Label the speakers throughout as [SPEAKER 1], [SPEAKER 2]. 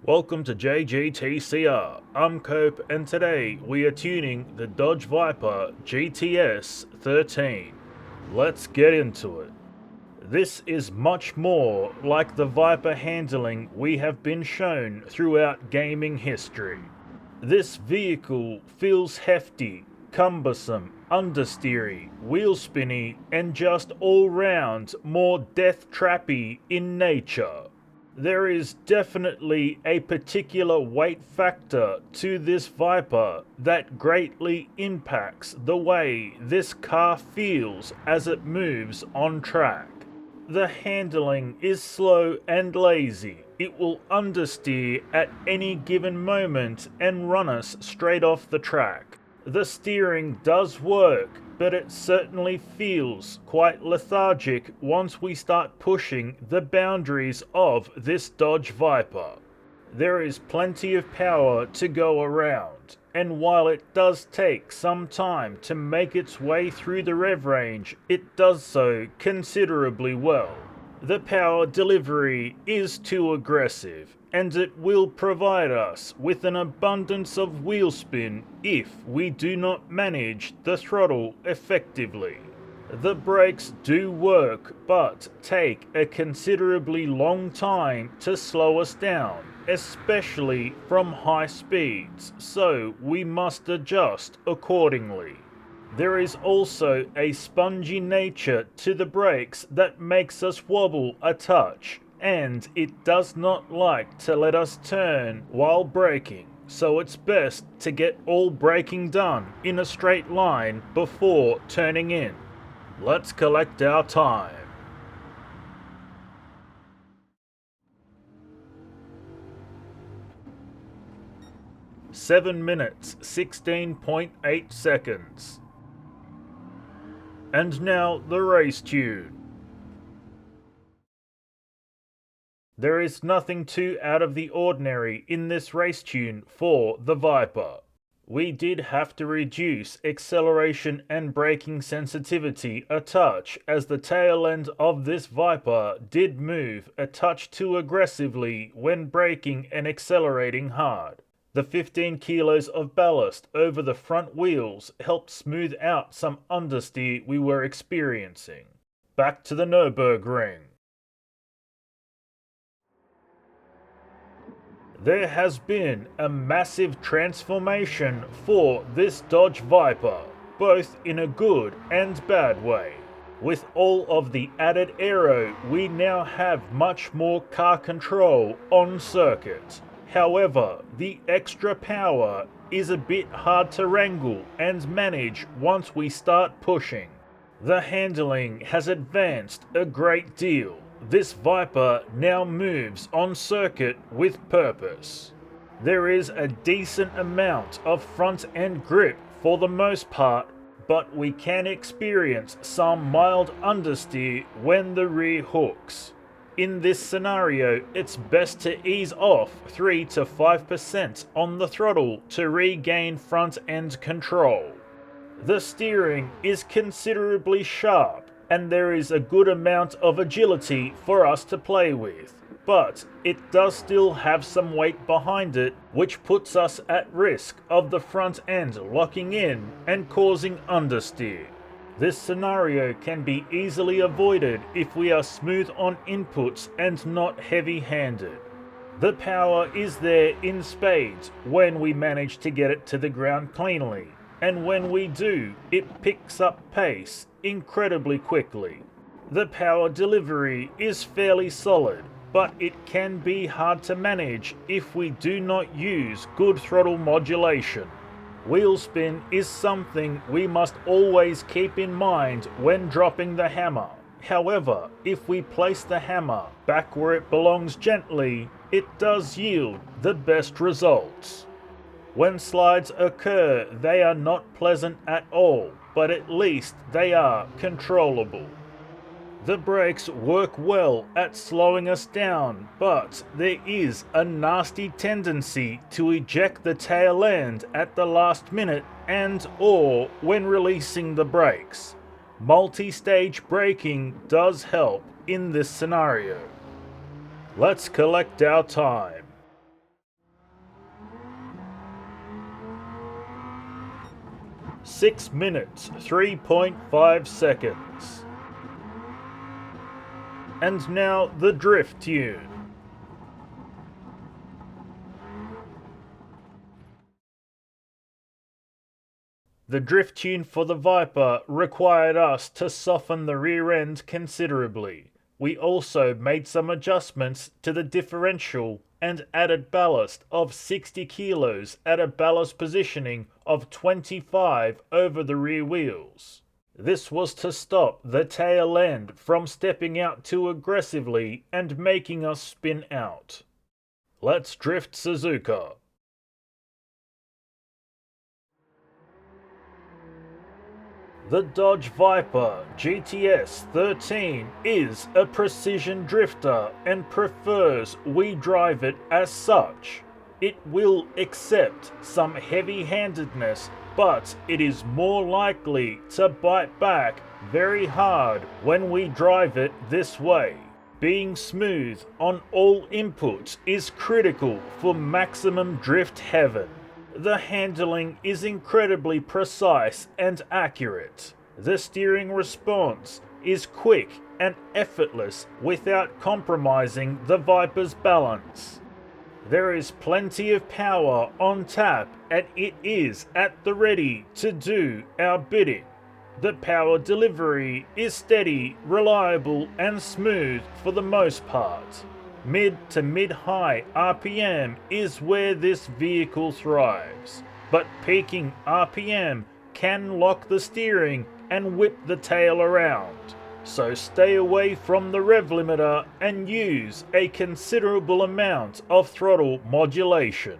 [SPEAKER 1] Welcome to JGTCR. I'm Cope, and today we are tuning the Dodge Viper GTS 13. Let's get into it. This is much more like the Viper handling we have been shown throughout gaming history. This vehicle feels hefty, cumbersome, understeery, wheel spinny, and just all round more death trappy in nature. There is definitely a particular weight factor to this Viper that greatly impacts the way this car feels as it moves on track. The handling is slow and lazy. It will understeer at any given moment and run us straight off the track. The steering does work, but it certainly feels quite lethargic once we start pushing the boundaries of this Dodge Viper. There is plenty of power to go around, and while it does take some time to make its way through the rev range, it does so considerably well. The power delivery is too aggressive, and it will provide us with an abundance of wheel spin if we do not manage the throttle effectively. The brakes do work, but take a considerably long time to slow us down, especially from high speeds, so we must adjust accordingly. There is also a spongy nature to the brakes that makes us wobble a touch, and it does not like to let us turn while braking, so it's best to get all braking done in a straight line before turning in. Let's collect our time. Seven minutes, 16.8 seconds. And now the race tune. There is nothing too out of the ordinary in this race tune for the Viper. We did have to reduce acceleration and braking sensitivity a touch, as the tail end of this Viper did move a touch too aggressively when braking and accelerating hard. The 15 kilos of ballast over the front wheels helped smooth out some understeer we were experiencing. Back to the Nürburgring. There has been a massive transformation for this Dodge Viper, both in a good and bad way. With all of the added aero, we now have much more car control on circuit. However, the extra power is a bit hard to wrangle and manage once we start pushing. The handling has advanced a great deal. This Viper now moves on circuit with purpose. There is a decent amount of front end grip for the most part, but we can experience some mild understeer when the rear hooks. In this scenario, it's best to ease off 3 to 5% on the throttle to regain front end control. The steering is considerably sharp, and there is a good amount of agility for us to play with, but it does still have some weight behind it, which puts us at risk of the front end locking in and causing understeer. This scenario can be easily avoided if we are smooth on inputs and not heavy-handed. The power is there in spades when we manage to get it to the ground cleanly, and when we do, it picks up pace incredibly quickly. The power delivery is fairly solid, but it can be hard to manage if we do not use good throttle modulation. Wheel spin is something we must always keep in mind when dropping the hammer. However, if we place the hammer back where it belongs gently, it does yield the best results. When slides occur, they are not pleasant at all, but at least they are controllable. The brakes work well at slowing us down, but there is a nasty tendency to eject the tail end at the last minute and/or when releasing the brakes. Multi-stage braking does help in this scenario. Let's collect our time. 6 minutes 3.5 seconds. And now the drift tune. The drift tune for the Viper required us to soften the rear end considerably. We also made some adjustments to the differential and added ballast of 60 kilos at a ballast positioning of 25 over the rear wheels. This was to stop the tail end from stepping out too aggressively and making us spin out. Let's drift Suzuka. The Dodge Viper GTS 13 is a precision drifter and prefers we drive it as such. It will accept some heavy-handedness, but it is more likely to bite back very hard when we drive it this way. Being smooth on all inputs is critical for maximum drift heaven. The handling is incredibly precise and accurate. The steering response is quick and effortless without compromising the Viper's balance. There is plenty of power on tap and it is at the ready to do our bidding. The power delivery is steady, reliable and smooth for the most part. Mid to mid-high RPM is where this vehicle thrives, but peaking RPM can lock the steering and whip the tail around, so stay away from the rev limiter and use a considerable amount of throttle modulation.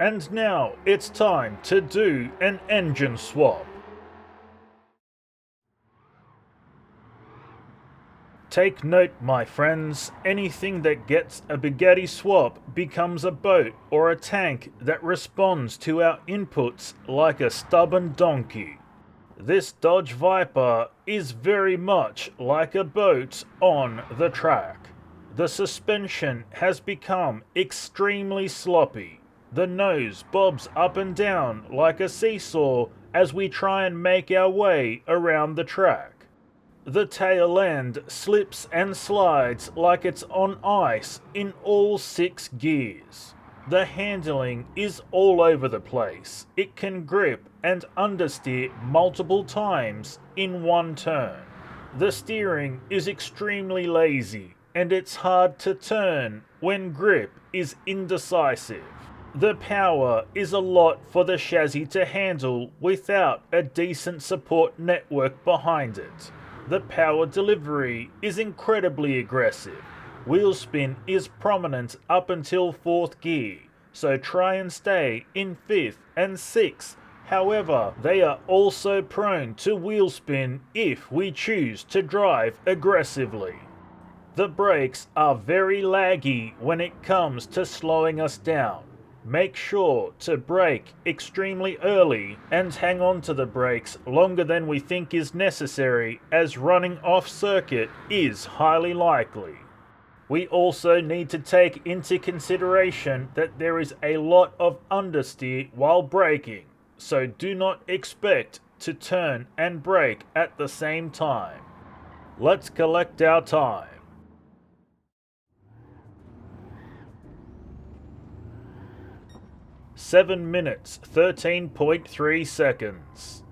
[SPEAKER 1] And now it's time to do an engine swap. Take note, my friends, anything that gets a Bugatti swap becomes a boat or a tank that responds to our inputs like a stubborn donkey. This Dodge Viper is very much like a boat on the track. The suspension has become extremely sloppy. The nose bobs up and down like a seesaw as we try and make our way around the track. The tail end slips and slides like it's on ice in all 6 gears. The handling is all over the place. It can grip and understeer multiple times in one turn. The steering is extremely lazy and it's hard to turn when grip is indecisive. The power is a lot for the chassis to handle without a decent support network behind it. The power delivery is incredibly aggressive. Wheel spin is prominent up until 4th gear, so try and stay in 5th and 6th. However, they are also prone to wheel spin if we choose to drive aggressively. The brakes are very laggy when it comes to slowing us down. Make sure to brake extremely early and hang on to the brakes longer than we think is necessary, as running off circuit is highly likely. We also need to take into consideration that there is a lot of understeer while braking, so do not expect to turn and brake at the same time. Let's collect our time. 7 minutes 13.3 seconds.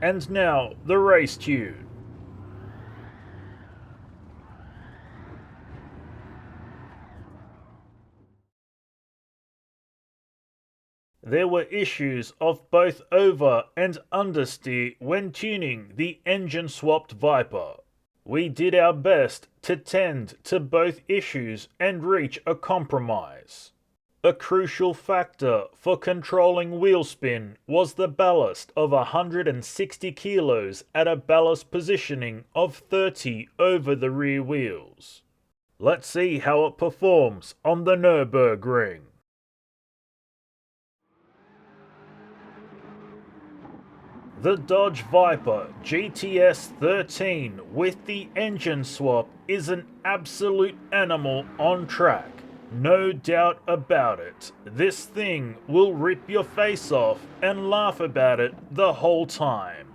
[SPEAKER 1] And now the race tune. There were issues of both over and understeer when tuning the engine swapped Viper. We did our best to tend to both issues and reach a compromise. A crucial factor for controlling wheel spin was the ballast of 160 kilos at a ballast positioning of 30 over the rear wheels. Let's see how it performs on the Nürburgring. The Dodge Viper GTS 13 with the engine swap is an absolute animal on track. No doubt about it, this thing will rip your face off and laugh about it the whole time.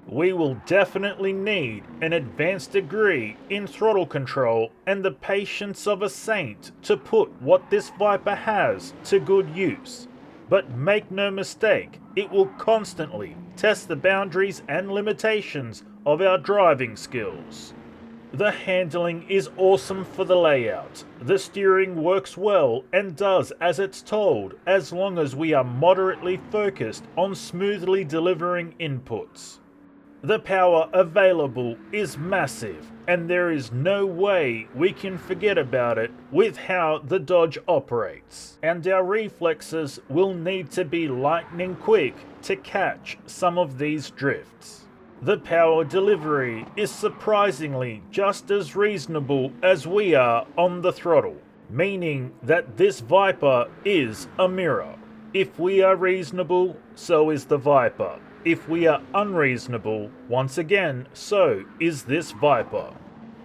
[SPEAKER 1] We will definitely need an advanced degree in throttle control and the patience of a saint to put what this Viper has to good use. But make no mistake, it will constantly test the boundaries and limitations of our driving skills. The handling is awesome for the layout. The steering works well and does as it's told as long as we are moderately focused on smoothly delivering inputs. The power available is massive, and there is no way we can forget about it with how the Dodge operates, and our reflexes will need to be lightning quick to catch some of these drifts. The power delivery is surprisingly just as reasonable as we are on the throttle, meaning that this Viper is a mirror. If we are reasonable, so is the Viper. If we are unreasonable, once again, so is this Viper.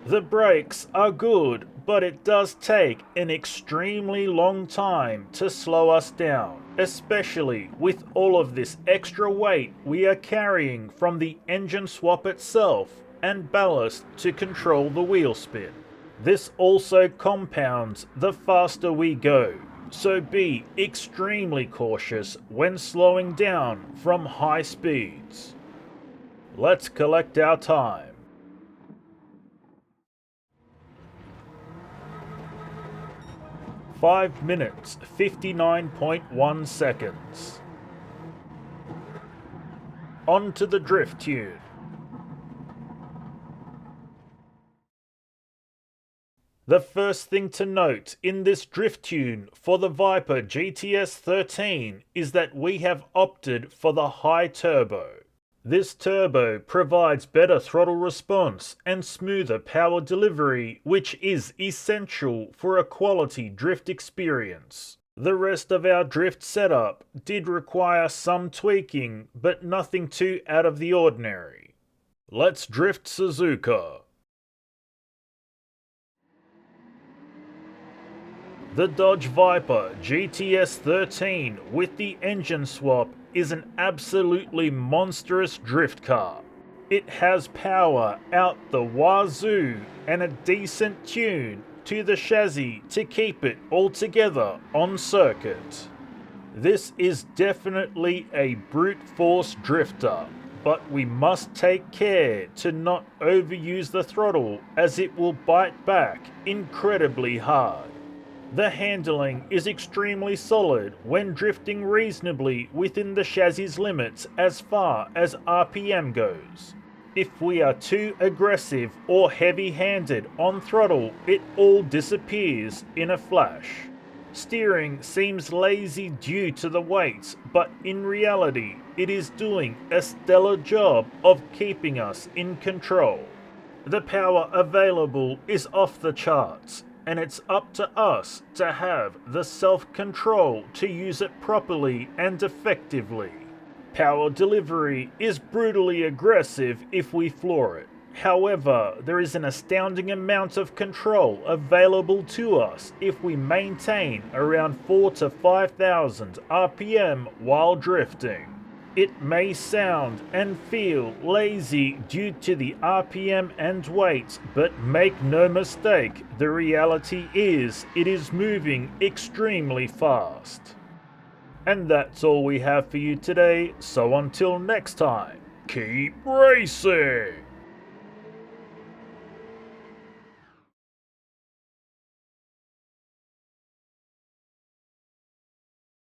[SPEAKER 1] The brakes are good, but it does take an extremely long time to slow us down, especially with all of this extra weight we are carrying from the engine swap itself and ballast to control the wheel spin. This also compounds the faster we go, so be extremely cautious when slowing down from high speeds. Let's collect our time. 5 minutes 59.1 seconds. On to the drift tune. The first thing to note in this drift tune for the Viper GTS 13 is that we have opted for the high turbo. This turbo provides better throttle response and smoother power delivery, which is essential for a quality drift experience. The rest of our drift setup did require some tweaking, but nothing too out of the ordinary. Let's drift Suzuka. The Dodge Viper GTS 13 with the engine swap is an absolutely monstrous drift car. It has power out the wazoo and a decent tune to the chassis to keep it all together on circuit. This is definitely a brute force drifter, but we must take care to not overuse the throttle as it will bite back incredibly hard. The handling is extremely solid when drifting reasonably within the chassis limits as far as RPM goes. If we are too aggressive or heavy-handed on throttle, it all disappears in a flash. Steering seems lazy due to the weights, but in reality, it is doing a stellar job of keeping us in control. The power available is off the charts, and it's up to us to have the self-control to use it properly and effectively. Power delivery is brutally aggressive if we floor it. However, there is an astounding amount of control available to us if we maintain around 4,000 to 5,000 RPM while drifting. It may sound and feel lazy due to the RPM and weight, but make no mistake, the reality is it is moving extremely fast. And that's all we have for you today, so until next time, keep racing!